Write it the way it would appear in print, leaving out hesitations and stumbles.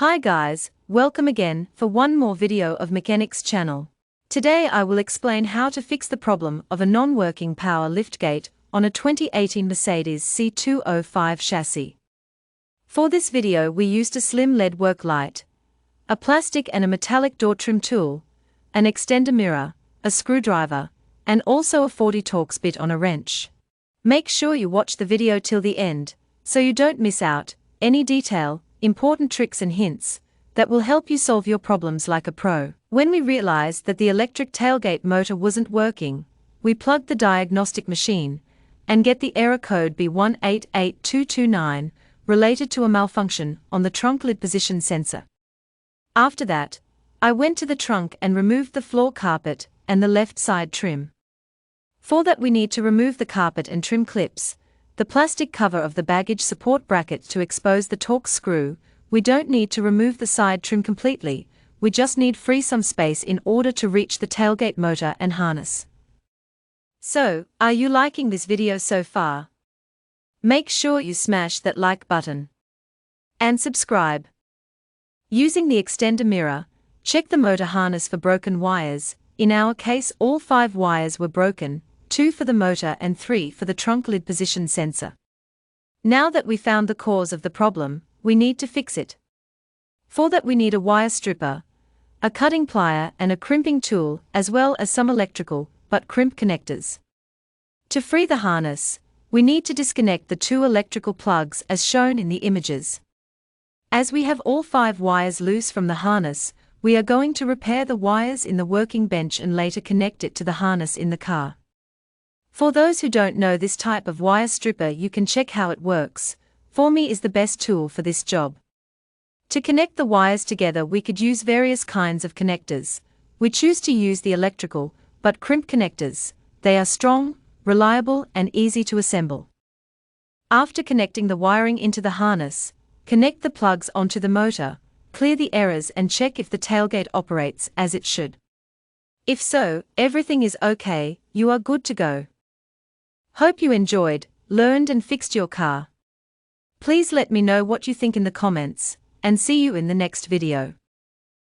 Hi guys, welcome again for one more video of Mechanics channel. Today I will explain how to fix the problem of a non-working power liftgate on a 2018 Mercedes C205 chassis. For this video we used a slim LED work light, a plastic and a metallic door trim tool, an extender mirror, a screwdriver, and also a 40 Torx bit on a wrench. Make sure you watch the video till the end, so you don't miss out any detail, important tricks and hints that will help you solve your problems like a pro. When we realized that the electric tailgate motor wasn't working, we plugged the diagnostic machine and get the error code B188229 related to a malfunction on the trunk lid position sensor. After that, I went to the trunk and removed the floor carpet and the left side trim. For that we need to remove the carpet and trim clips, the plastic cover of the baggage support bracket to expose the Torx screw. We don't need to remove the side trim completely, we just need free some space in order to reach the tailgate motor and harness. So, are you liking this video so far? Make sure you smash that like button. And subscribe. Using the extender mirror, check the motor harness for broken wires. In our case all 5 wires were broken, 2 for the motor and 3 for the trunk lid position sensor. Now that we found the cause of the problem, we need to fix it. For that we need a wire stripper, a cutting plier and a crimping tool, as well as some electrical but crimp connectors. To free the harness, we need to disconnect the 2 electrical plugs as shown in the images. As we have all 5 wires loose from the harness, we are going to repair the wires in the working bench and later connect it to the harness in the car. For those who don't know this type of wire stripper, you can check how it works. For me is the best tool for this job. To connect the wires together we could use various kinds of connectors. We choose to use the electrical but crimp connectors. They are strong, reliable and easy to assemble. After connecting the wiring into the harness, connect the plugs onto the motor, clear the errors and check if the tailgate operates as it should. If so, everything is okay, you are good to go. Hope you enjoyed, learned and fixed your car. Please let me know what you think in the comments, and see you in the next video.